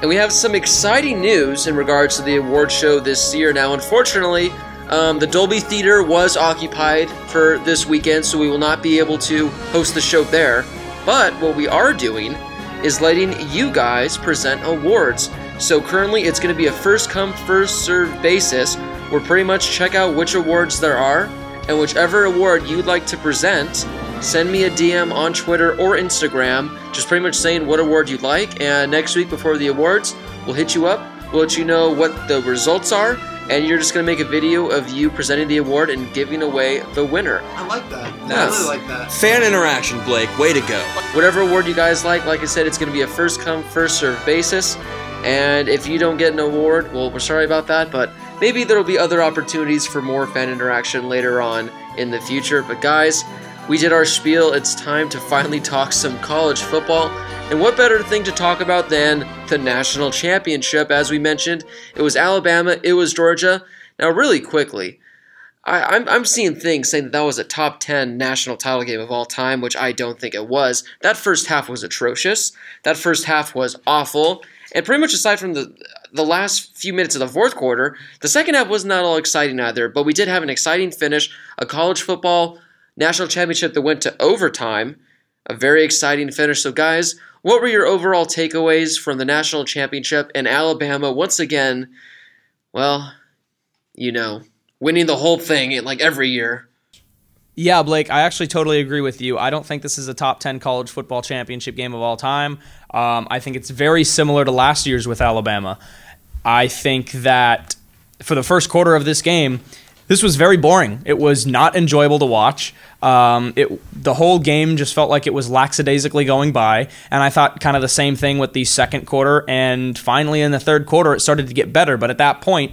And we have some exciting news in regards to the award show this year. Now, unfortunately, the Dolby Theater was occupied for this weekend, so we will not be able to host the show there. But what we are doing is letting you guys present awards. So currently, it's going to be a first-come, first-served basis. We'll pretty much check out which awards there are, and whichever award you'd like to present, send me a DM on Twitter or Instagram, just pretty much saying what award you'd like, and next week before the awards, we'll hit you up, we'll let you know what the results are, and you're just going to make a video of you presenting the award and giving away the winner. I like that. Nice. I really like that. Fan interaction, Blake. Way to go. Whatever award you guys like I said, it's going to be a first-come, first-served basis, and if you don't get an award, well, we're sorry about that, but maybe there will be other opportunities for more fan interaction later on in the future. But guys, we did our spiel. It's time to finally talk some college football. And what better thing to talk about than the national championship? As we mentioned, it was Alabama, it was Georgia. Now, really quickly, I'm seeing things saying that was a top 10 national title game of all time, which I don't think it was. That first half was atrocious. That first half was awful. And pretty much aside from the last few minutes of the fourth quarter, the second half was not all exciting either. But we did have an exciting finish, a college football national championship that went to overtime, a very exciting finish. So guys, what were your overall takeaways from the national championship and Alabama once again, well, you know, winning the whole thing like every year? Yeah, Blake, I actually totally agree with you. I don't think this is a top 10 college football championship game of all time. I think it's very similar to last year's with Alabama. I think that for the first quarter of this game, this was very boring. It was not enjoyable to watch. The whole game just felt like it was lackadaisically going by, and I thought kind of the same thing with the second quarter, and finally in the third quarter it started to get better, but at that point,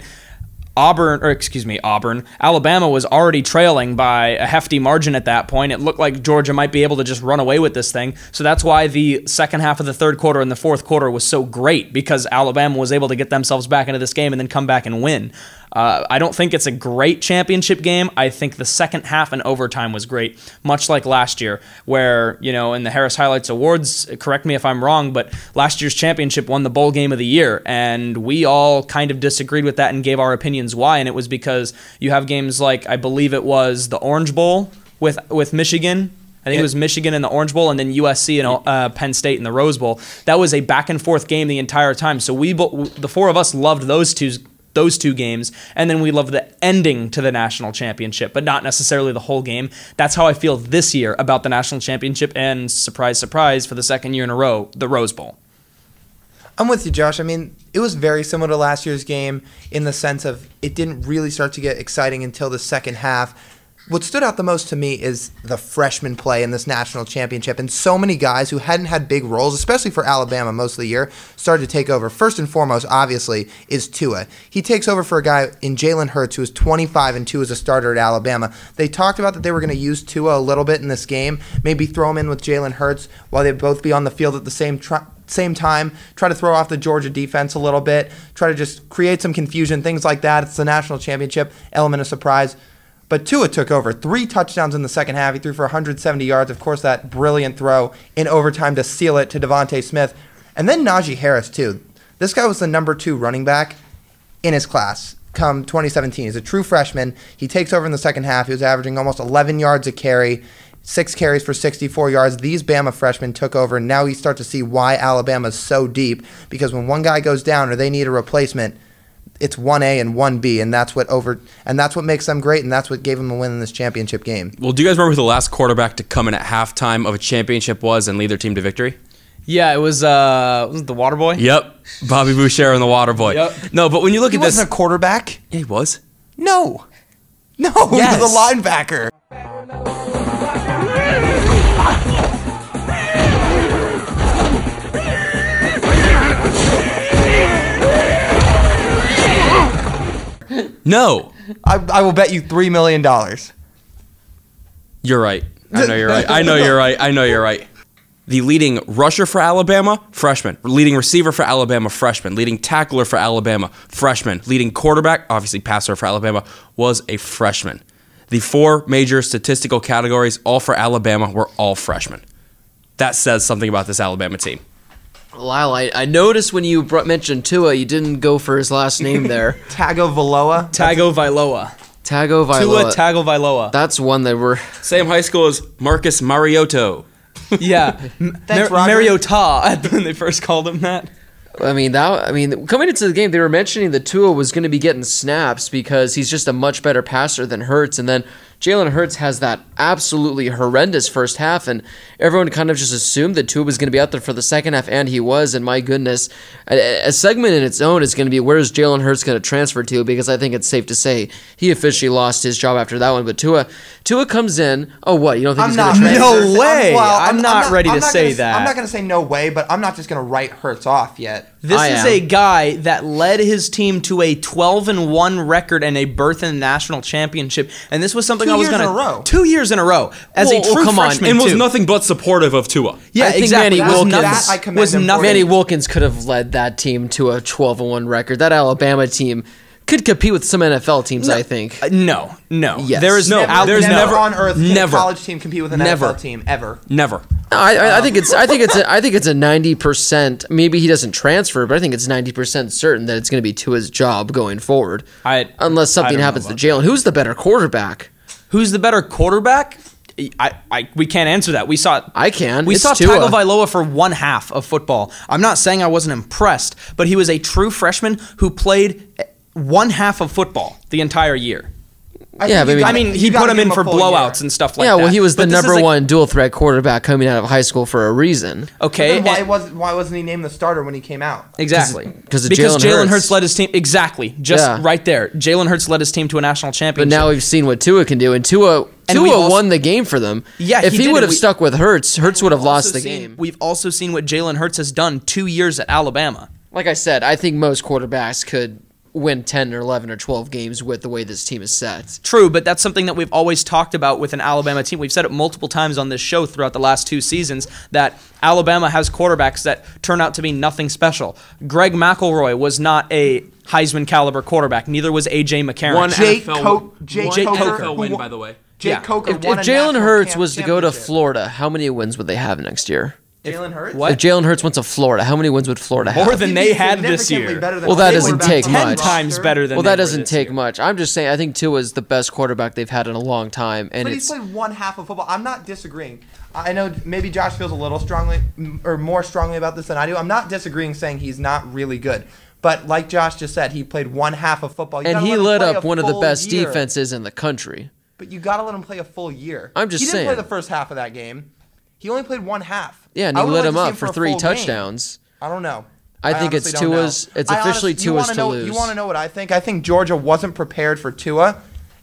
Alabama was already trailing by a hefty margin at that point. It looked like Georgia might be able to just run away with this thing. So that's why the second half of the third quarter and the fourth quarter was so great, because Alabama was able to get themselves back into this game and then come back and win. I don't think it's a great championship game. I think the second half and overtime was great, much like last year, where, you know, in the Harris Highlights Awards, correct me if I'm wrong, but last year's championship won the bowl game of the year, and we all kind of disagreed with that and gave our opinions why, and it was because you have games like, I believe it was the Orange Bowl with Michigan. I think it was Michigan in the Orange Bowl, and then USC and Penn State in the Rose Bowl. That was a back-and-forth game the entire time, so the four of us loved those two games, and then we love the ending to the national championship, but not necessarily the whole game. That's how I feel this year about the national championship, and surprise, surprise, for the second year in a row, the Rose Bowl. I'm with you, Josh. I mean, it was very similar to last year's game in the sense of it didn't really start to get exciting until the second half. What stood out the most to me is the freshman play in this national championship, and so many guys who hadn't had big roles, especially for Alabama most of the year, started to take over. First and foremost, obviously, is Tua. He takes over for a guy in Jalen Hurts, who was 25-2 as a starter at Alabama. They talked about that they were going to use Tua a little bit in this game, maybe throw him in with Jalen Hurts while they'd both be on the field at the same time, try to throw off the Georgia defense a little bit, try to just create some confusion, things like that. It's the national championship, element of surprise. But Tua took over. 3 touchdowns in the second half. He threw for 170 yards. Of course, that brilliant throw in overtime to seal it to Devontae Smith. And then Najee Harris, too. This guy was the number 2 running back in his class come 2017. He's a true freshman. He takes over in the second half. He was averaging almost 11 yards a carry, 6 carries for 64 yards. These Bama freshmen took over, and now you start to see why Alabama's so deep, because when one guy goes down or they need a replacement, it's 1A and 1B, and that's what makes them great, and that's what gave them the win in this championship game. Well, do you guys remember who the last quarterback to come in at halftime of a championship was and lead their team to victory? Yeah, it was the Water Boy? Yep, Bobby Boucher and the Water Boy. Yep. No, but when you look at this... He wasn't a quarterback? Yeah, he was. No, Yes. he was a linebacker. No. I will bet you $3 million. You're right. I know you're right. I know you're right. The leading rusher for Alabama, freshman. Leading receiver for Alabama, freshman. Leading tackler for Alabama, freshman. Leading quarterback, obviously passer for Alabama, was a freshman. The 4 major statistical categories, all for Alabama, were all freshmen. That says something about this Alabama team. Lyle, I noticed when you mentioned Tua, you didn't go for his last name there. Tagovailoa. Tagovailoa. Tua Tagovailoa. That's one that we're... Same high school as Marcus Mariota. Yeah. Thanks, Roger. Mariota, when they first called him that. Coming into the game, they were mentioning that Tua was going to be getting snaps because he's just a much better passer than Hurts, and then Jalen Hurts has that absolutely horrendous first half, and everyone kind of just assumed that Tua was going to be out there for the second half, and he was, and my goodness. A segment in its own is going to be where is Jalen Hurts going to transfer to, because I think it's safe to say he officially lost his job after that one, but Tua comes in, oh what, you don't think he's going to transfer? No way! I'm not ready to say that. I'm not going to say no way, but I'm not just going to write Hurts off yet. This is a guy that led his team to a 12-1 record and a berth in the national championship, and this was something I was going to 2 years in a row as a true freshman, and was nothing but supportive of Tua. Yeah, I think exactly. Manny Wilkins could have led that team to a 12-1 record. That Alabama team could compete with some NFL teams, I think. No. Yes. There is There's never on earth can a never. college team compete with an NFL team ever. Never. No, I think it's a 90%. Maybe he doesn't transfer, but I think it's 90% certain that it's going to be Tua's job going forward. Unless something happens to Jalen. Who's the better quarterback? Who's the better quarterback? We can't answer that. We saw Tua. Tagovailoa for one half of football. I'm not saying I wasn't impressed, but he was a true freshman who played one half of football the entire year. He put him in for blowouts and stuff like that. Yeah, well, he was the number one dual threat quarterback coming out of high school for a reason. Okay. Why wasn't he named the starter when he came out? Exactly. Because Jalen Hurts led his team. Exactly. Right there. Jalen Hurts led his team to a national championship. But now we've seen what Tua can do, and Tua won the game for them. Yeah, if he would have stuck with Hurts would have lost the game. We've also seen what Jalen Hurts has done 2 years at Alabama. Like I said, I think most quarterbacks could win 10 or 11 or 12 games with the way this team is set. True, but that's something that we've always talked about with an Alabama team. We've said it multiple times on this show throughout the last 2 seasons that Alabama has quarterbacks that turn out to be nothing special. Greg McElroy was not a Heisman caliber quarterback. Neither was A.J. McCarron. Jake Coker win, by the way. Jake Coker If Jalen Hurts was to go to Florida, how many wins would they have next year? Jalen Hurts? If Jalen Hurts went to Florida, how many wins would Florida have? More than they had this year. Well, that doesn't take much. 10 times better than. Well, that doesn't take much. I'm just saying, I think Tua is the best quarterback they've had in a long time, and but he's played one half of football. I'm not disagreeing. I know maybe Josh feels a little strongly or more strongly about this than I do. I'm not disagreeing, saying he's not really good. But like Josh just said, he played one half of football. And he lit up one of the best defenses in the country. But you got to let him play a full year. I'm just saying. He didn't play the first half of that game. He only played one half. Yeah, and he lit him up for 3 touchdowns. I don't know. I think it's Tua's. It's officially Tua's to lose. You want to know what I think? I think Georgia wasn't prepared for Tua,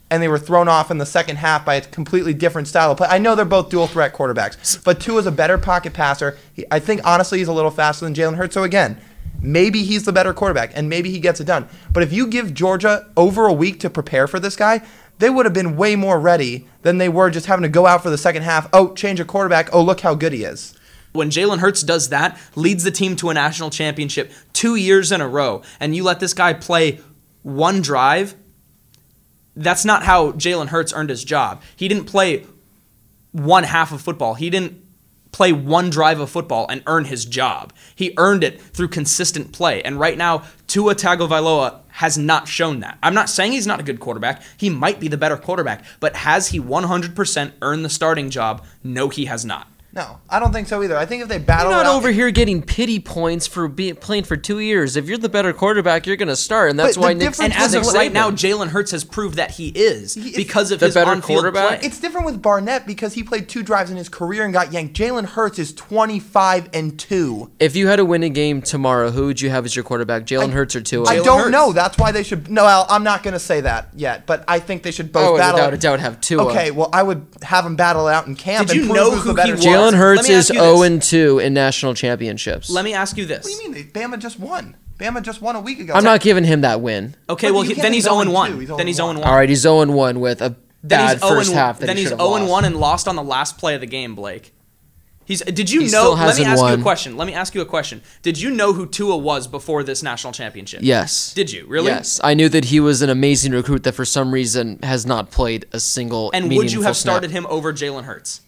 and they were thrown off in the second half by a completely different style of play. I know they're both dual threat quarterbacks, but Tua's a better pocket passer. I think honestly he's a little faster than Jalen Hurts. So again, maybe he's the better quarterback, and maybe he gets it done. But if you give Georgia over a week to prepare for this guy, they would have been way more ready than they were just having to go out for the second half. Oh, change a quarterback. Oh, look how good he is. When Jalen Hurts does that, leads the team to a national championship 2 years in a row, and you let this guy play one drive, that's not how Jalen Hurts earned his job. He didn't play one half of football. He didn't play one drive of football and earn his job. He earned it through consistent play. And right now, Tua Tagovailoa has not shown that. I'm not saying he's not a good quarterback. He might be the better quarterback. But has he 100% earned the starting job? No, he has not. No, I don't think so either. I think if they battle You're not over here getting pity points for playing for 2 years. If you're the better quarterback, you're going to start, and that's why Nick. And as of right now, Jalen Hurts has proved that he is because of his on-field quarterback play. It's different with Barnett because he played 2 drives in his career and got yanked. Jalen Hurts is 25-2. If you had to win a game tomorrow, who would you have as your quarterback, Jalen Hurts or Tua? I don't know. That's why they should. No, I'm not going to say that yet, but I think they should both battle. Without a doubt, have Tua. Okay, well, I would have them battle out in camp. Did you know who he was? Jalen Hurts is 0-2 in national championships. Let me ask you this. What do you mean? Bama just won. Bama just won a week ago. I'm not giving him that win. Okay, well, then he's 0-1. Then he's 0-1. All right, he's 0-1 with a bad first half. Then he's 0-1 and lost on the last play of the game, Blake. Did you He know? still hasn't won. Let me ask you a question. Did you know who Tua was before this national championship? Yes. Did you really? Yes, I knew that he was an amazing recruit that for some reason has not played a single. And would you have started him over Jalen Hurts?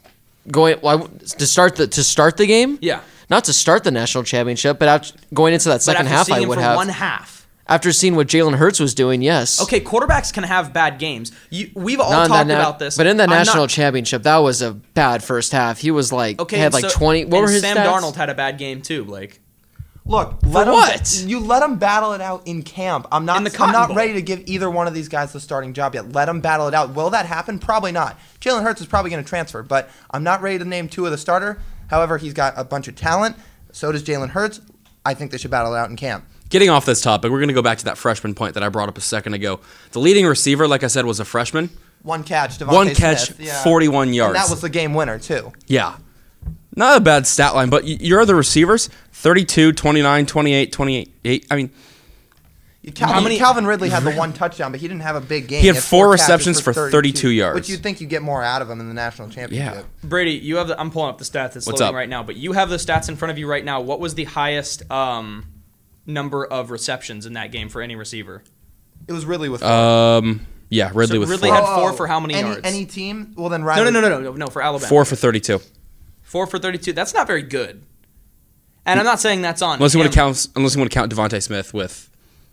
to start the game. Yeah. Not to start the national championship, but going into that second half, I would have. One half. After seeing what Jalen Hurts was doing, yes. Okay, quarterbacks can have bad games. We've all talked about this. But in the national championship, that was a bad first half. He was like, had like 20. What were his Sam stats? Darnold had a bad game too, Blake. Look, you let them battle it out in camp. I'm not ready to give either one of these guys the starting job yet. Let them battle it out. Will that happen? Probably not. Jalen Hurts is probably going to transfer, but I'm not ready to name two of the starter. However, he's got a bunch of talent. So does Jalen Hurts. I think they should battle it out in camp. Getting off this topic, we're going to go back to that freshman point that I brought up a second ago. The leading receiver, like I said, was a freshman. One catch, Smith, 41 yards. And that was the game winner, too. Yeah. Not a bad stat line, but your other receivers, 32, 29, 28, 28. I mean, Calvin Ridley had the one touchdown, but he didn't have a big game. He had 4 receptions for 32 yards. Which you'd think you'd get more out of him in the national championship. Yeah. Brady, you have I'm pulling up the stats. It's loading right now, but you have the stats in front of you right now. What was the highest number of receptions in that game for any receiver? It was Ridley with 4. Yeah, Ridley with 4. Ridley had 4 for how many yards? Any team? Well, then Riley. No, for Alabama. 4 for 32. 4 for 32. That's not very good. And I'm not saying that's on unless you want to count Devontae Smith with.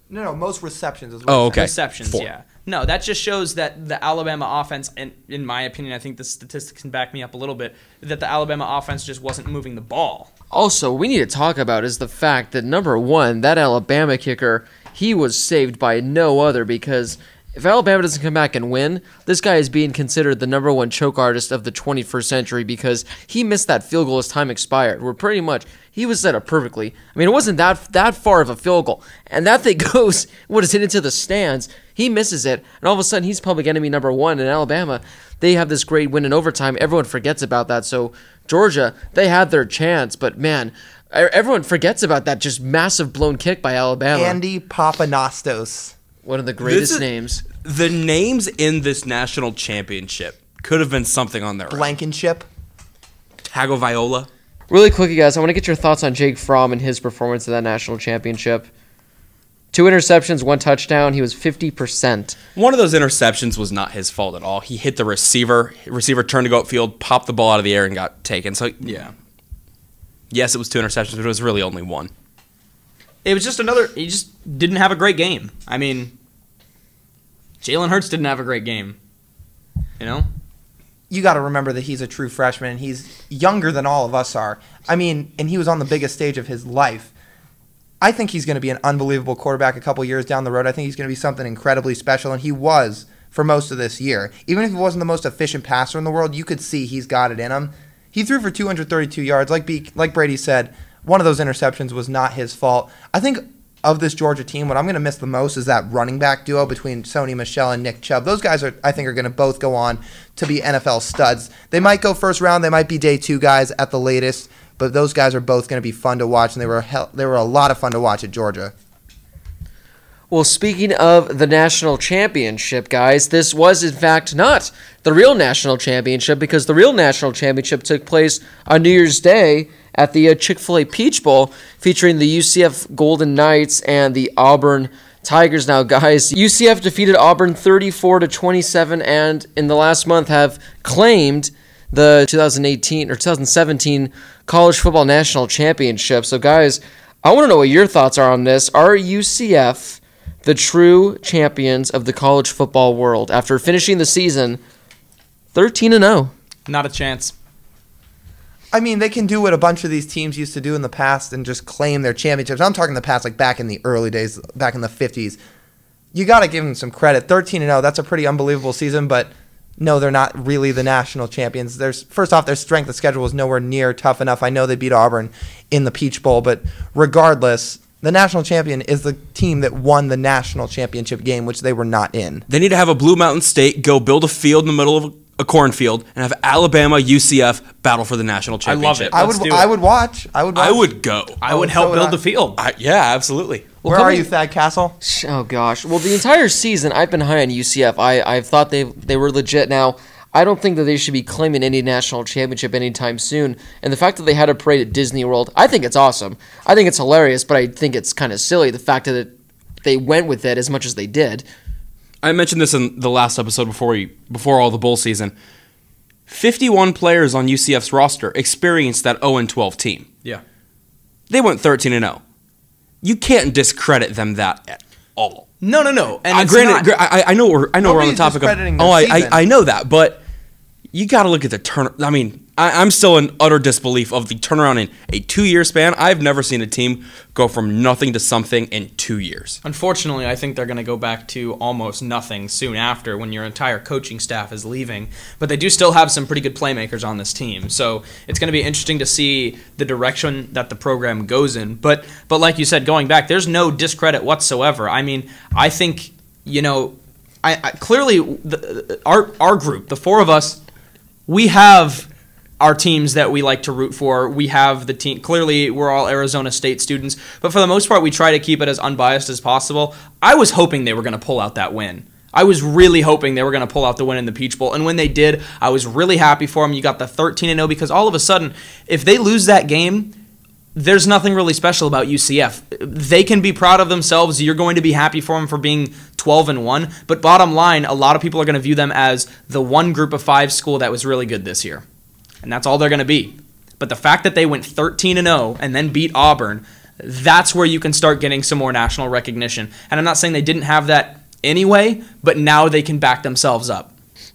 No, most receptions. Is what okay. Receptions, 4. Yeah. No, that just shows that the Alabama offense, and in my opinion, I think the statistics can back me up a little bit, that the Alabama offense just wasn't moving the ball. Also, we need to talk about is the fact that, number one, that Alabama kicker, he was saved by no other, because if Alabama doesn't come back and win, this guy is being considered the number 1 choke artist of the 21st century because he missed that field goal as time expired, where pretty much he was set up perfectly. I mean, it wasn't that far of a field goal. And that thing goes, hit into the stands. He misses it, and all of a sudden he's public enemy number 1 in Alabama. They have this great win in overtime. Everyone forgets about that. So Georgia, they had their chance, but man, everyone forgets about that just massive blown kick by Alabama. Andy Papanastos. One of the greatest names. The names in this national championship could have been something on their own. Blankenship. Tagovailoa. Really quickly, guys, I want to get your thoughts on Jake Fromm and his performance in that national championship. 2 interceptions, 1 touchdown. He was 50%. One of those interceptions was not his fault at all. He hit the receiver. Receiver turned to go upfield, popped the ball out of the air, and got taken. So, yeah. Yes, it was 2 interceptions, but it was really only 1. It was just he just didn't have a great game. I mean, Jalen Hurts didn't have a great game. You know? You got to remember that he's a true freshman, and he's younger than all of us are. I mean, and he was on the biggest stage of his life. I think he's going to be an unbelievable quarterback a couple years down the road. I think he's going to be something incredibly special, and he was for most of this year. Even if he wasn't the most efficient passer in the world, you could see he's got it in him. He threw for 232 yards. Like Brady said, one of those interceptions was not his fault. I think of this Georgia team, what I'm going to miss the most is that running back duo between Sony Michel and Nick Chubb. Those guys I think are going to both go on to be NFL studs. They might go first round. They might be day 2 guys at the latest. But those guys are both going to be fun to watch, and they were a lot of fun to watch at Georgia. Well, speaking of the national championship, guys, this was, in fact, not the real national championship, because the real national championship took place on New Year's Day at the Chick-fil-A Peach Bowl, featuring the UCF Golden Knights and the Auburn Tigers. Now, guys, UCF defeated Auburn 34-27, and in the last month have claimed the 2017 College Football National Championship. So, guys, I want to know what your thoughts are on this. Are UCF the true champions of the college football world after finishing the season 13-0? Not a chance. I mean, they can do what a bunch of these teams used to do in the past and just claim their championships. I'm talking the past, like back in the early days, back in the 50s. You got to give them some credit. 13-0, that's a pretty unbelievable season, but no, they're not really the national champions. First off, their strength of schedule was nowhere near tough enough. I know they beat Auburn in the Peach Bowl, but regardless, the national champion is the team that won the national championship game, which they were not in. They need to have a Blue Mountain State go build a field in the middle of a cornfield and have Alabama, UCF battle for the national championship. I love it. I would watch. I would go. I would help build the field. Yeah, absolutely. Where are you, Thad Castle? Oh, gosh. Well, the entire season, I've been high on UCF. I've thought they were legit. Now, I don't think that they should be claiming any national championship anytime soon. And the fact that they had a parade at Disney World, I think it's awesome. I think it's hilarious, but I think it's kind of silly, the fact that they went with it as much as they did. I mentioned this in the last episode before all the bowl season. 51 players on UCF's roster experienced that 0-12 team. Yeah. They went 13-0. You can't discredit them that at all. No. And Granted, I know we're on the Nobody's topic of. discrediting their season. I know that, but you got to look at the turn. I mean, I'm still in utter disbelief of the turnaround in a 2-year span. I've never seen a team go from nothing to something in 2 years. Unfortunately, I think they're going to go back to almost nothing soon after when your entire coaching staff is leaving. But they do still have some pretty good playmakers on this team. So it's going to be interesting to see the direction that the program goes in. But like you said, going back, there's no discredit whatsoever. I mean, I think, I clearly our group, the four of us, we have our teams that we like to root for. We have the team. Clearly, we're all Arizona State students, but for the most part, we try to keep it as unbiased as possible. I was hoping they were going to pull out that win. I was really hoping they were going to pull out the win in the Peach Bowl, and when they did, I was really happy for them. You got the 13-0 because all of a sudden, if they lose that game, there's nothing really special about UCF. They can be proud of themselves. You're going to be happy for them for being 12-1, but bottom line, a lot of people are going to view them as the one group of 5 school that was really good this year. And that's all they're going to be. But the fact that they went 13-0 and then beat Auburn, that's where you can start getting some more national recognition. And I'm not saying they didn't have that anyway, but now they can back themselves up.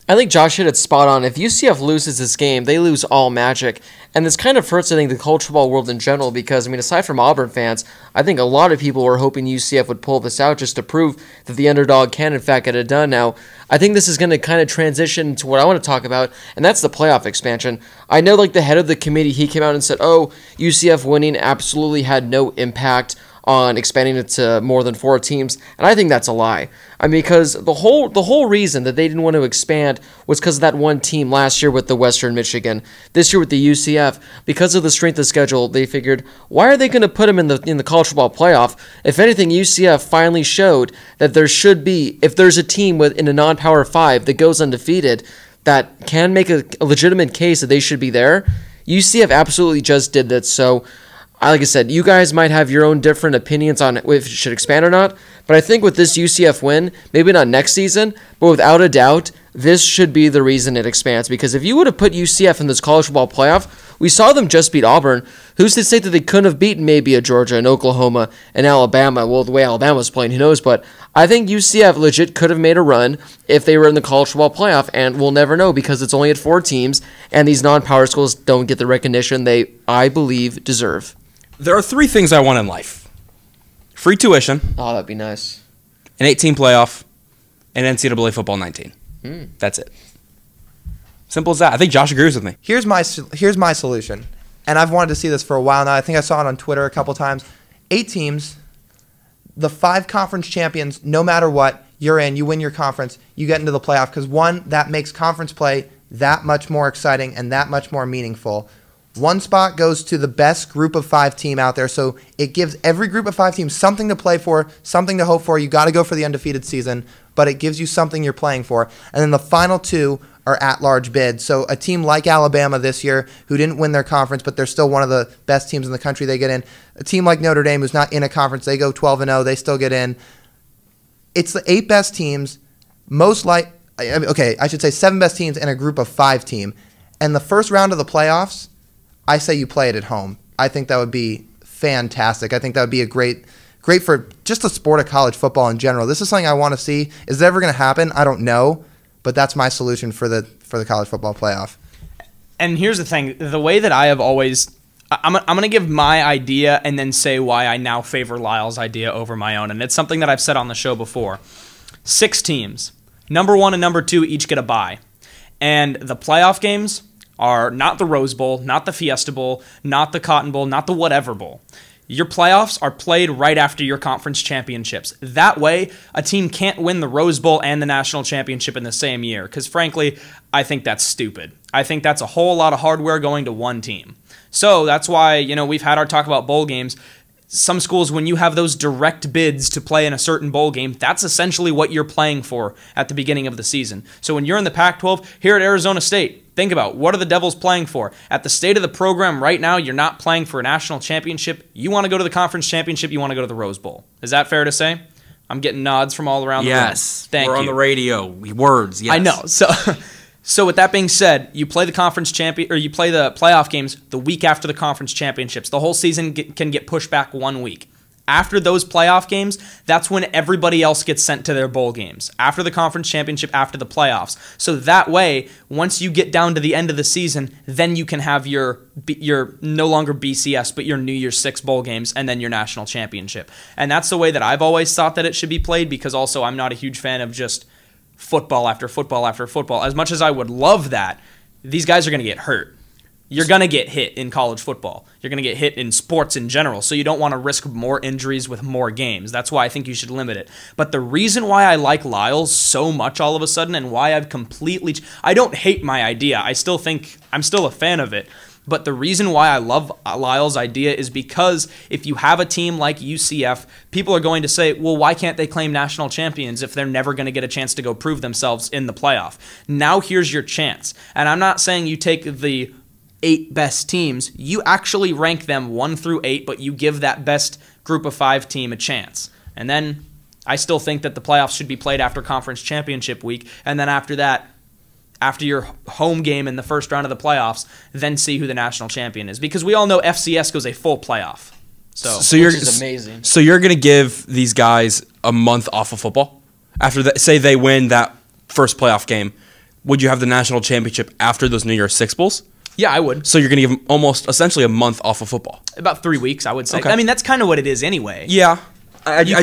I think Josh hit it spot on. If UCF loses this game, they lose all magic. And this kind of hurts, I think, the college football world in general because, I mean, aside from Auburn fans, I think a lot of people were hoping UCF would pull this out just to prove that the underdog can, in fact, get it done. Now, I think this is going to kind of transition to what I want to talk about, and that's the playoff expansion. I know, like, the head of the committee, he came out and said, UCF winning absolutely had no impact on expanding it to more than 4 teams, and I think that's a lie. I mean, because the whole reason that they didn't want to expand was because of that one team last year with the Western Michigan. This year with the UCF, because of the strength of schedule, they figured, why are they going to put them in the college football playoff? If anything, UCF finally showed that there should be, if there's a team in a non-Power 5 that goes undefeated that can make a legitimate case that they should be there, UCF absolutely just did that. So, like I said, you guys might have your own different opinions on if it should expand or not, but I think with this UCF win, maybe not next season, but without a doubt, this should be the reason it expands. Because if you would have put UCF in this college football playoff, we saw them just beat Auburn. Who's to say that they couldn't have beaten maybe a Georgia and Oklahoma and Alabama? Well, the way Alabama was playing, who knows? But I think UCF legit could have made a run if they were in the college football playoff, and we'll never know because it's only at 4 teams, and these non-power schools don't get the recognition they, I believe, deserve. There are 3 things I want in life. Free tuition. Oh, that'd be nice. An 18 playoff, and NCAA football 19. That's it. Simple as that. I think Josh agrees with me. Here's my solution, and I've wanted to see this for a while now. I think I saw it on Twitter a couple times. 8 teams, the 5 conference champions, no matter what, you're in, you win your conference, you get into the playoff, because one, that makes conference play that much more exciting and that much more meaningful. 1 spot goes to the best group of 5 team out there, so it gives every group of 5 teams something to play for, something to hope for. You got to go for the undefeated season, but it gives you something you're playing for. And then the final 2 are at-large bids. So a team like Alabama this year, who didn't win their conference, but they're still one of the best teams in the country, they get in. A team like Notre Dame, who's not in a conference, they go 12-0, they still get in. It's the 8 best teams, I should say 7 best teams in a group of 5 team. And the first round of the playoffs, I say you play it at home. I think that would be fantastic. I think that would be a great for just the sport of college football in general. This is something I want to see. Is it ever going to happen? I don't know, but that's my solution for the college football playoff. And here's the thing: the way that I have always, I'm going to give my idea and then say why I now favor Lyle's idea over my own. And it's something that I've said on the show before. 6 teams, number 1 and number 2 each get a bye, and the playoff games are not the Rose Bowl, not the Fiesta Bowl, not the Cotton Bowl, not the whatever bowl. Your playoffs are played right after your conference championships. That way, a team can't win the Rose Bowl and the national championship in the same year, because frankly, I think that's stupid. I think that's a whole lot of hardware going to one team. So that's why, we've had our talk about bowl games. Some schools, when you have those direct bids to play in a certain bowl game, that's essentially what you're playing for at the beginning of the season. So when you're in the Pac-12, here at Arizona State, think about what are the Devils playing for? At the state of the program right now, you're not playing for a national championship. You want to go to the conference championship, you want to go to the Rose Bowl. Is that fair to say? I'm getting nods from all around the room. Yes. Thank you. We're on the radio. Words, yes. I know. So with that being said, you play the you play the playoff games the week after the conference championships. The whole season can get pushed back 1 week. After those playoff games, that's when everybody else gets sent to their bowl games. After the conference championship, after the playoffs. So that way, once you get down to the end of the season, then you can have your no longer BCS, but your New Year's Six bowl games, and then your national championship. And that's the way that I've always thought that it should be played, because also I'm not a huge fan of just football after football after football. As much as I would love that, these guys are going to get hurt. You're going to get hit in college football. You're going to get hit in sports in general, so you don't want to risk more injuries with more games. That's why I think you should limit it. But the reason why I like Lyles so much all of a sudden, and why I've completely... I don't hate my idea. I still think I'm still a fan of it. But the reason why I love Lyles' idea is because if you have a team like UCF, people are going to say, well, why can't they claim national champions if they're never going to get a chance to go prove themselves in the playoff? Now here's your chance. And I'm not saying you take the 8 best teams. You actually rank them 1 through 8, but you give that best group of 5 team a chance. And then I still think that the playoffs should be played after conference championship week. And then after that, after your home game in the first round of the playoffs, then see who the national champion is. Because we all know FCS goes a full playoff. Which is amazing. So you're going to give these guys a month off of football? After that, say they win that first playoff game, would you have the national championship after those New Year's Six bowls? Yeah, I would. So you're going to give them almost essentially a month off of football? About 3 weeks, I would say. Okay. I mean, that's kind of what it is anyway. Yeah. You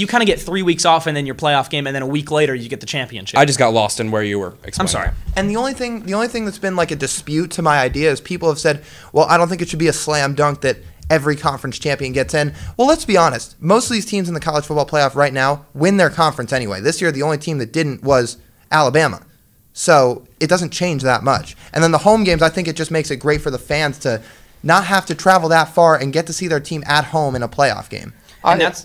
kind of get 3 weeks off, and then your playoff game, and then a week later you get the championship. I just got lost in where you were explaining. I'm sorry. And the only thing that's been like a dispute to my idea is people have said, well, I don't think it should be a slam dunk that every conference champion gets in. Well, let's be honest. Most of these teams in the college football playoff right now win their conference anyway. This year, the only team that didn't was Alabama. So it doesn't change that much. And then the home games, I think it just makes it great for the fans to not have to travel that far and get to see their team at home in a playoff game.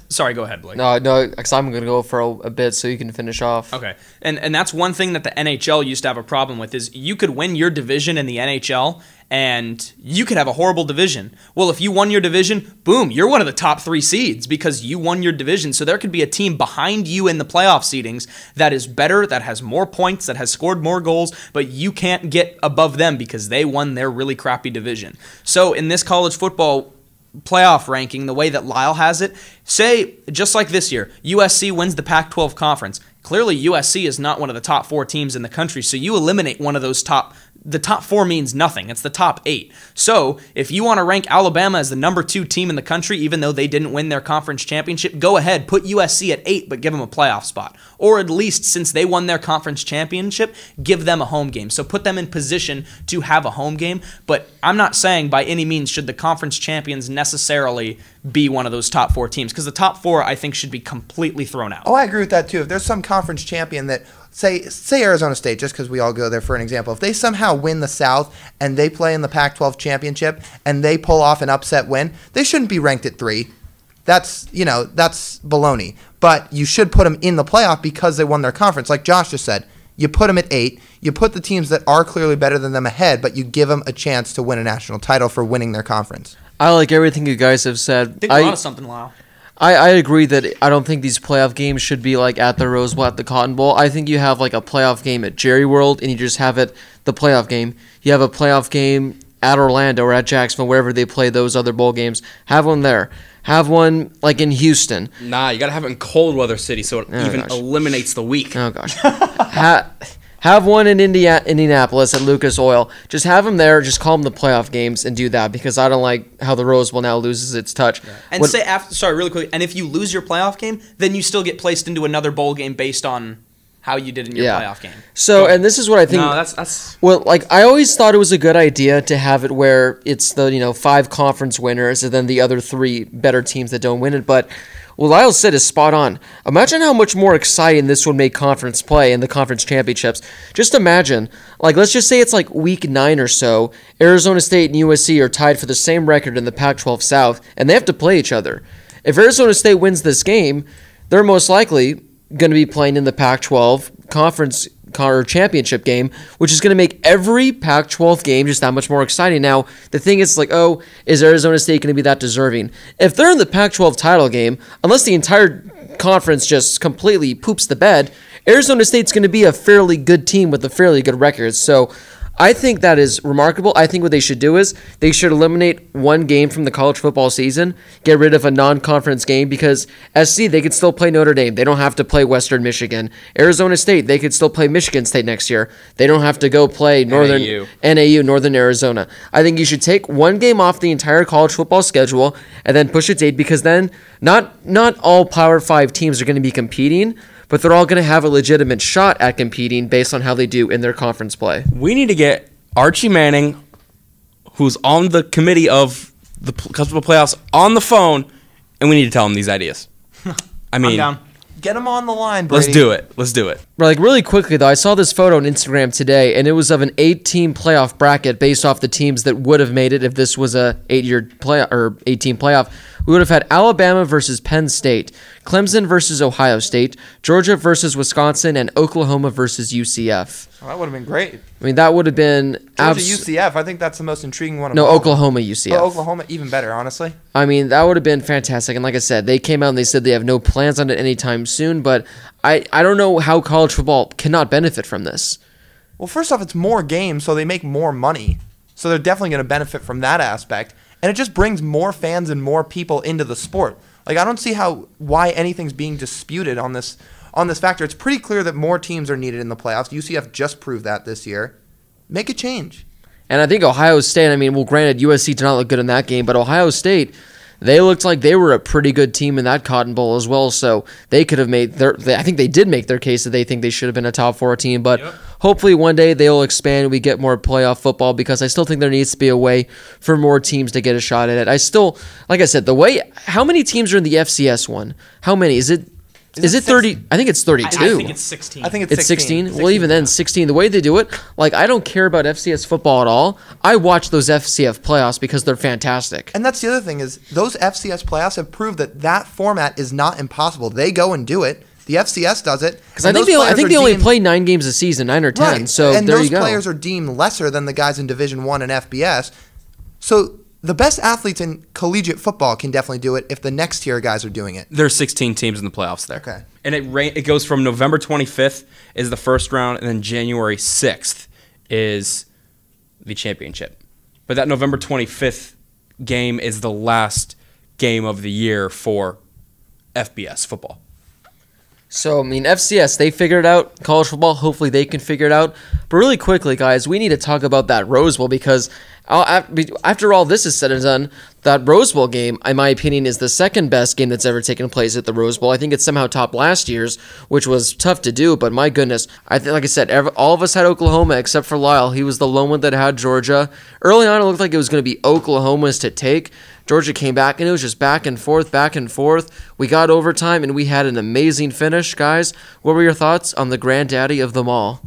Sorry, go ahead, Blake. No, because I'm going to go for a bit so you can finish off. Okay. And that's one thing that the NHL used to have a problem with is you could win your division in the NHL and you could have a horrible division. Well, if you won your division, boom, you're one of the top 3 seeds because you won your division. So there could be a team behind you in the playoff seedings that is better, that has more points, that has scored more goals, but you can't get above them because they won their really crappy division. So in this college football playoff ranking, the way that Lyle has it, say, just like this year, USC wins the Pac-12 conference. Clearly, USC is not one of the top 4 teams in the country, so you eliminate one of those the top 4 means nothing. It's the top 8. So if you want to rank Alabama as the number 2 team in the country, even though they didn't win their conference championship, go ahead, put USC at 8, but give them a playoff spot. Or at least, since they won their conference championship, give them a home game. So put them in position to have a home game. But I'm not saying by any means should the conference champions necessarily be one of those top 4 teams, because the top 4, I think, should be completely thrown out. Oh, I agree with that, too. If there's some conference champion that, say Arizona State, just because we all go there for an example, if they somehow win the South and they play in the Pac-12 championship and they pull off an upset win, they shouldn't be ranked at 3. That's baloney. But you should put them in the playoff because they won their conference. Like Josh just said, you put them at 8. You put the teams that are clearly better than them ahead, but you give them a chance to win a national title for winning their conference. I like everything you guys have said. I think we're onto something, Lyle. I agree that I don't think these playoff games should be like at the Rose Bowl, at the Cotton Bowl. I think you have like a playoff game at Jerry World, and you just have it, the playoff game. You have a playoff game at Orlando or at Jacksonville, wherever they play those other bowl games. Have one there. Have one like in Houston. Nah, you got to have it in cold weather city so it eliminates the week. Oh, gosh. Have one in Indianapolis at Lucas Oil. Just have them there. Just call them the playoff games and do that, because I don't like how the Rose Bowl now loses its touch. Yeah. And really quick, and if you lose your playoff game, then you still get placed into another bowl game based on how you did in your playoff game. So, and this is what I think. No, that's well, like I always thought it was a good idea to have it where it's the 5 conference winners and then the other 3 better teams that don't win it, but what Lyle said is spot on. Imagine how much more exciting this would make conference play in the conference championships. Just imagine, like, let's just say it's like week 9 or so. Arizona State and USC are tied for the same record in the Pac-12 South, and they have to play each other. If Arizona State wins this game, they're most likely going to be playing in the Pac-12 conference or championship game, which is going to make every Pac-12 game just that much more exciting. Now, the thing is, like, oh, is Arizona State going to be that deserving? If they're in the Pac-12 title game, unless the entire conference just completely poops the bed, Arizona State's going to be a fairly good team with a fairly good record. So I think that is remarkable. I think what they should do is they should eliminate one game from the college football season, get rid of a non-conference game, because SC, they could still play Notre Dame. They don't have to play Western Michigan. Arizona State, they could still play Michigan State next year. They don't have to go play NAU, Northern Arizona. I think you should take one game off the entire college football schedule and then push it to 8, because then not all Power 5 teams are going to be competing, but they're all going to have a legitimate shot at competing based on how they do in their conference play. We need to get Archie Manning, who's on the committee of the college football playoffs, on the phone, and we need to tell him these ideas. I mean, I'm down. Get him on the line, Brady. Let's do it. Like, really quickly, though, I saw this photo on Instagram today, and it was of an 8-team playoff bracket based off the teams that would have made it if this was a 8-year play or 8-team playoff. We would have had Alabama versus Penn State, Clemson versus Ohio State, Georgia versus Wisconsin, and Oklahoma versus UCF. Oh, that would have been great. I mean, that would have been Georgia UCF. I think that's the most intriguing one. No, Oklahoma UCF. Oh, Oklahoma, even better, honestly. I mean, that would have been fantastic. And like I said, they came out and they said they have no plans on it anytime soon. But I don't know how college football cannot benefit from this. Well, first off, it's more games, so they make more money. So they're definitely going to benefit from that aspect. And it just brings more fans and more people into the sport. Like, I don't see why anything's being disputed on this factor. It's pretty clear that more teams are needed in the playoffs. UCF just proved that this year. Make a change. And I think Ohio State, I mean, well, granted, USC did not look good in that game, but Ohio State, they looked like they were a pretty good team in that Cotton Bowl as well. So they could have made I think they did make their case that they think they should have been a top 4 team. But hopefully one day they'll expand and we get more playoff football, because I still think there needs to be a way for more teams to get a shot at it. I still, like I said, how many teams are in the FCS one? How many? Is it 30? I think it's 32. I think it's 16. I think It's 16? Well, even then, 16. The way they do it, like, I don't care about FCS football at all. I watch those FCS playoffs because they're fantastic. And that's the other thing is those FCS playoffs have proved that format is not impossible. They go and do it. The FCS does it. Because I think they only play 9 games a season, 9 or 10. Right. So and there those you go. players are deemed lesser than the guys in Division I and FBS. So the best athletes in collegiate football can definitely do it if the next tier guys are doing it. There's 16 teams in the playoffs there. Okay. And it goes from November 25th is the first round, and then January 6th is the championship. But that November 25th game is the last game of the year for FBS football. So, I mean, FCS, they figured it out. College football, hopefully they can figure it out. But really quickly, guys, we need to talk about that Rose Bowl, because after all this is said and done, that Rose Bowl game, in my opinion, is the second best game that's ever taken place at the Rose Bowl. I think it's somehow topped last year's, which was tough to do, but my goodness. I think, like I said, all of us had Oklahoma except for Lyle. He was the lone one that had Georgia. Early on, it looked like it was going to be Oklahoma's to take. Georgia came back, and it was just back and forth, back and forth. We got overtime, and we had an amazing finish. Guys, what were your thoughts on the granddaddy of them all?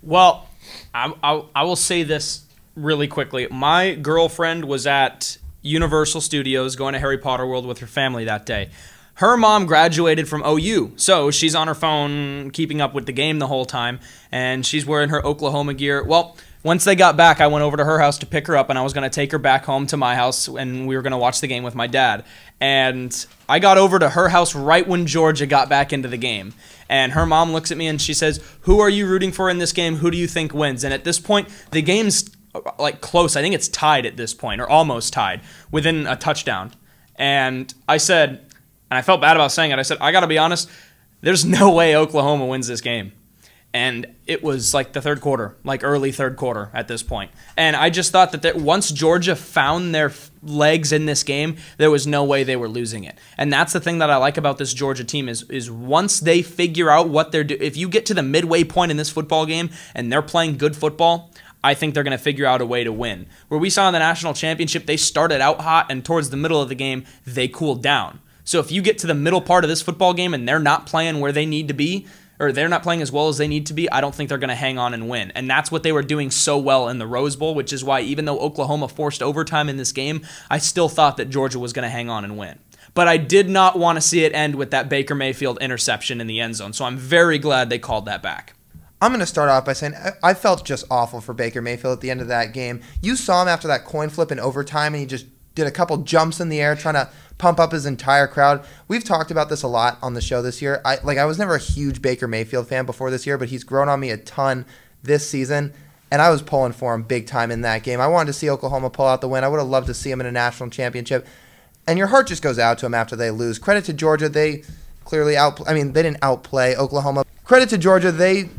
Well, I will say this really quickly. My girlfriend was at Universal Studios going to Harry Potter World with her family that day. Her mom graduated from OU, so she's on her phone keeping up with the game the whole time, and she's wearing her Oklahoma gear. Well, once they got back, I went over to her house to pick her up, and I was going to take her back home to my house, and we were going to watch the game with my dad. And I got over to her house right when Georgia got back into the game. And her mom looks at me and she says, "Who are you rooting for in this game? Who do you think wins?" And at this point, the game's like close. I think it's tied at this point, or almost tied, within a touchdown. And I said, and I felt bad about saying it, I said, I got to be honest, there's no way Oklahoma wins this game. And it was like the third quarter, like early third quarter at this point. And I just thought that once Georgia found their legs in this game, there was no way they were losing it. And that's the thing that I like about this Georgia team is once they figure out what they're doing, if you get to the midway point in this football game and they're playing good football, I think they're going to figure out a way to win. Where we saw in the national championship, they started out hot, and towards the middle of the game, they cooled down. So if you get to the middle part of this football game and they're not playing where they need to be, or they're not playing as well as they need to be, I don't think they're going to hang on and win. And that's what they were doing so well in the Rose Bowl, which is why even though Oklahoma forced overtime in this game, I still thought that Georgia was going to hang on and win. But I did not want to see it end with that Baker Mayfield interception in the end zone, so I'm very glad they called that back. I'm going to start off by saying I felt just awful for Baker Mayfield at the end of that game. You saw him after that coin flip in overtime, and he just did a couple jumps in the air trying to pump up his entire crowd. We've talked about this a lot on the show this year. I was never a huge Baker Mayfield fan before this year, but he's grown on me a ton this season, and I was pulling for him big time in that game. I wanted to see Oklahoma pull out the win. I would have loved to see him in a national championship. And your heart just goes out to them after they lose. Credit to Georgia. They clearly they didn't outplay Oklahoma. Credit to Georgia. They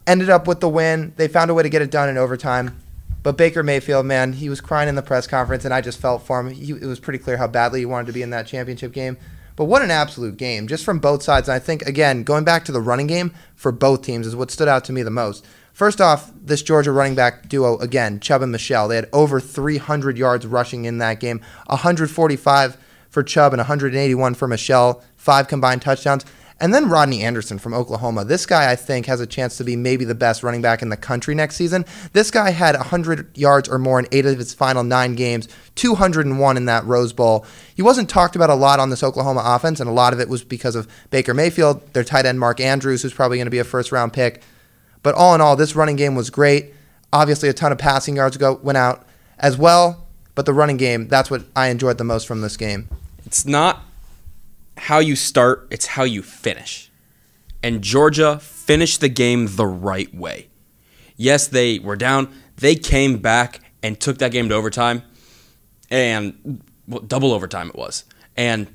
ended up with the win. They found a way to get it done in overtime. But Baker Mayfield, man, he was crying in the press conference, and I just felt for him. It was pretty clear how badly he wanted to be in that championship game. But what an absolute game, just from both sides. And I think, again, going back to the running game for both teams is what stood out to me the most. First off, this Georgia running back duo, again, Chubb and Michelle, they had over 300 yards rushing in that game, 145 for Chubb and 181 for Michelle, 5 combined touchdowns. And then Rodney Anderson from Oklahoma. This guy, I think, has a chance to be maybe the best running back in the country next season. This guy had 100 yards or more in 8 of his final 9 games, 201 in that Rose Bowl. He wasn't talked about a lot on this Oklahoma offense, and a lot of it was because of Baker Mayfield, their tight end Mark Andrews, who's probably going to be a first-round pick. But all in all, this running game was great. Obviously, a ton of passing yards went out as well. But the running game, that's what I enjoyed the most from this game. It's not how you start, it's how you finish. And Georgia finished the game the right way. Yes, they were down. They came back and took that game to overtime. And double overtime it was. And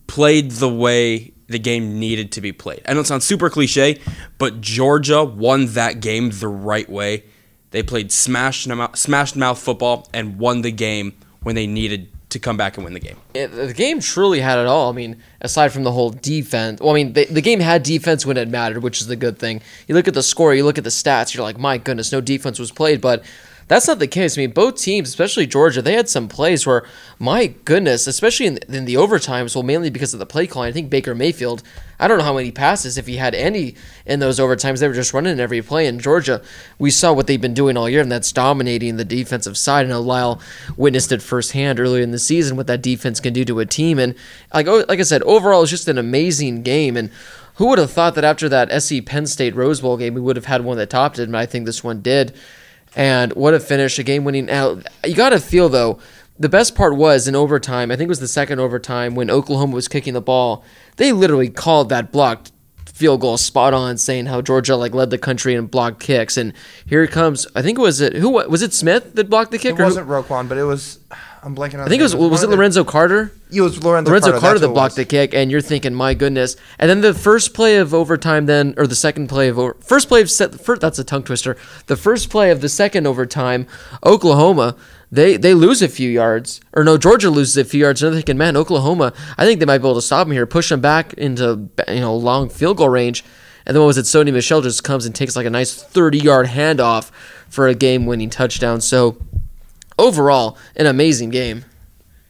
played the way the game needed to be played. I know it sounds super cliche, but Georgia won that game the right way. They played smash mouth football and won the game when they needed to come back and win the game. The game truly had it all. I mean, aside from the whole defense. Well, I mean, the game had defense when it mattered, which is the good thing. You look at the score, you look at the stats, you're like, my goodness, no defense was played, but that's not the case. I mean, both teams, especially Georgia, they had some plays where, my goodness, especially in the overtimes, well, mainly because of the play calling. I think Baker Mayfield, I don't know how many passes, if he had any in those overtimes. They were just running every play. In Georgia, we saw what they've been doing all year, and that's dominating the defensive side. And Lyle witnessed it firsthand earlier in the season what that defense can do to a team. And like I said, overall, it's just an amazing game. And who would have thought that after that SC Penn State Rose Bowl game, we would have had one that topped it? And I think this one did. And what a finish, a game-winning. Now, you got to feel, though, the best part was in overtime, I think it was the second overtime, when Oklahoma was kicking the ball, they literally called that blocked field goal spot on, saying how Georgia led the country in blocked kicks. And here it comes. I think was it Smith that blocked the kick? It wasn't Roquan, but it was. I'm blanking on. I think it was it Lorenzo Carter? It was Lorenzo Carter that blocked the kick, and you're thinking, my goodness. And then the first play of overtime, the second play of that's a tongue twister. The first play of the second overtime, Oklahoma, they lose a few yards, or no, Georgia loses a few yards. And they're thinking, man, Oklahoma, I think they might be able to stop them here, push them back into long field goal range. And then what was it? Sony Michel just comes and takes a nice 30-yard handoff for a game-winning touchdown. So overall, an amazing game.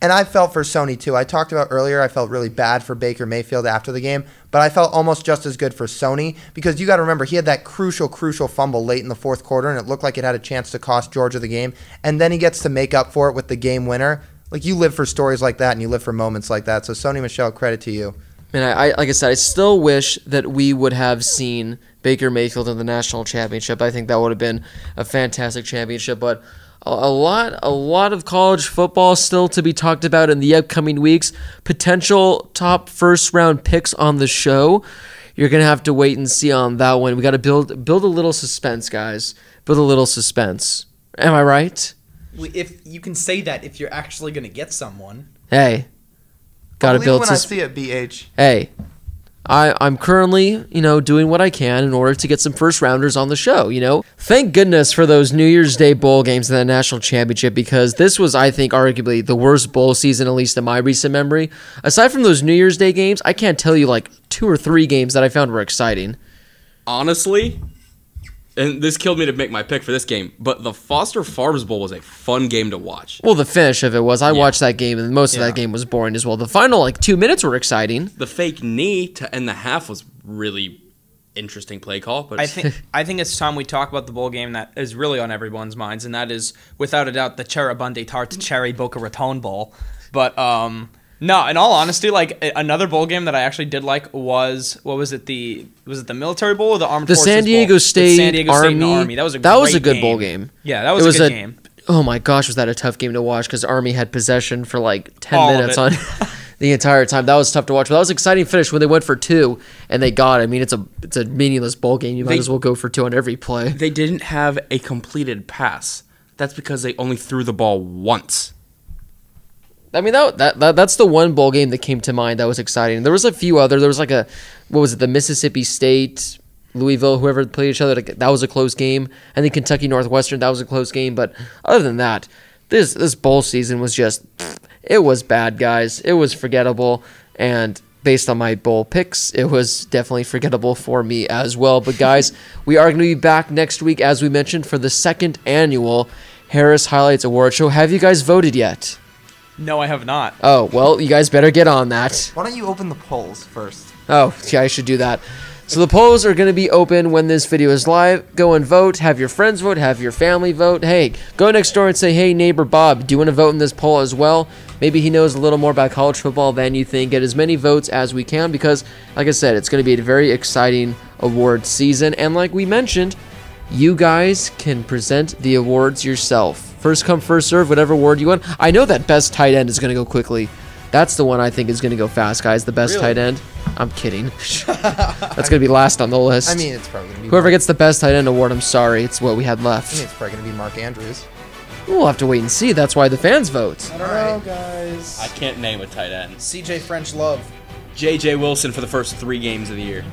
And I felt for Sony, too. I talked about earlier, I felt really bad for Baker Mayfield after the game, but I felt almost just as good for Sony because you got to remember, he had that crucial fumble late in the fourth quarter, and it looked like it had a chance to cost Georgia the game, and then he gets to make up for it with the game winner. You live for stories like that, and you live for moments like that. So Sony Michel, credit to you. Man, like I said, I still wish that we would have seen Baker Mayfield in the national championship. I think that would have been a fantastic championship, but a lot of college football still to be talked about in the upcoming weeks. Potential top first-round picks on the show. You're going to have to wait and see on that one. We got to build a little suspense, guys. Build a little suspense. Am I right? If you can say that if you're actually going to get someone. Hey. Got to build when I see it, BH. Hey. I'm currently, doing what I can in order to get some first rounders on the show, Thank goodness for those New Year's Day bowl games in the national championship, because this was, I think, arguably the worst bowl season, at least in my recent memory. Aside from those New Year's Day games, I can't tell you 2 or 3 games that I found were exciting. Honestly, and this killed me to make my pick for this game, but the Foster Farms Bowl was a fun game to watch. Well, the finish of it was. I watched that game, and most of that game was boring as well. The final 2 minutes were exciting. The fake knee to end the half was really interesting play call. But I think it's time we talk about the bowl game that is really on everyone's minds, and that is, without a doubt, the Cheribundi Tarts Cherry Boca Raton Bowl. But no, in all honesty, another bowl game that I actually did like was, what was it? Was it the Military Bowl or the Armed Forces San Diego Bowl? State San Diego State Army. That was a good bowl game. Yeah, that was a good game. oh my gosh, was that a tough game to watch because Army had possession for like 10 All of minutes it. on the entire time. That was tough to watch. But that was an exciting finish when they went for 2 and they got it. I mean, it's a meaningless bowl game. You might as well go for 2 on every play. They didn't have a completed pass. That's because they only threw the ball once. I mean, that's the one bowl game that came to mind that was exciting. There was a few other. There was like the Mississippi State, Louisville, whoever played each other. That was a close game. I think Kentucky Northwestern, that was a close game. But other than that, this bowl season was just, it was bad, guys. It was forgettable. And based on my bowl picks, it was definitely forgettable for me as well. But guys, we are going to be back next week, as we mentioned, for the 2nd annual Harris Highlights Award Show. Have you guys voted yet? No, I have not. Oh, well, you guys better get on that. Why don't you open the polls first? Oh, yeah, I should do that. So the polls are going to be open when this video is live. Go and vote. Have your friends vote. Have your family vote. Hey, go next door and say, hey, neighbor Bob, do you want to vote in this poll as well? Maybe he knows a little more about college football than you think. Get as many votes as we can because, like I said, it's going to be a very exciting award season. And like we mentioned, you guys can present the awards yourself. First come, first serve, whatever award you want. I know that best tight end is going to go quickly. That's the one I think is going to go fast, guys. The best tight end. I'm kidding. That's going to be last on the list. I mean, it's probably going to be Whoever gets the best tight end award, I'm sorry. It's what we had left. I mean, it's probably going to be Mark Andrews. We'll have to wait and see. That's why the fans vote. I don't know, guys. I can't name a tight end. CJ French Love. J.J. Wilson for the first 3 games of the year.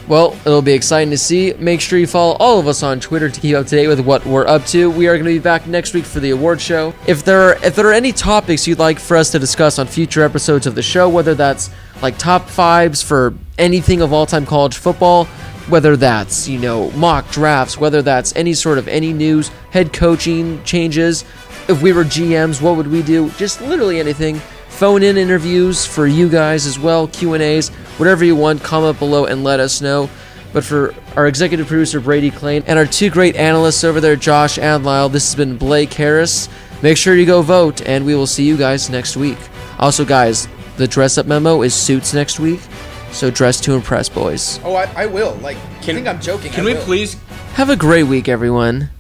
Well, it'll be exciting to see. Make sure you follow all of us on Twitter to keep up to date with what we're up to. We are going to be back next week for the award show. If there are any topics you'd like for us to discuss on future episodes of the show, whether that's like top 5s for anything of all-time college football, whether that's, mock drafts, whether that's any news, head coaching changes, if we were GMs, what would we do? Just literally anything. Phone-in interviews for you guys as well, Q&As, whatever you want, comment below and let us know. But for our executive producer, Brady Klain, and our 2 great analysts over there, Josh and Lyle, this has been Blake Harris. Make sure you go vote, and we will see you guys next week. Also, guys, the dress-up memo is suits next week, so dress to impress, boys. Oh, I will. Like, I think I'm joking. Can we please Have a great week, everyone.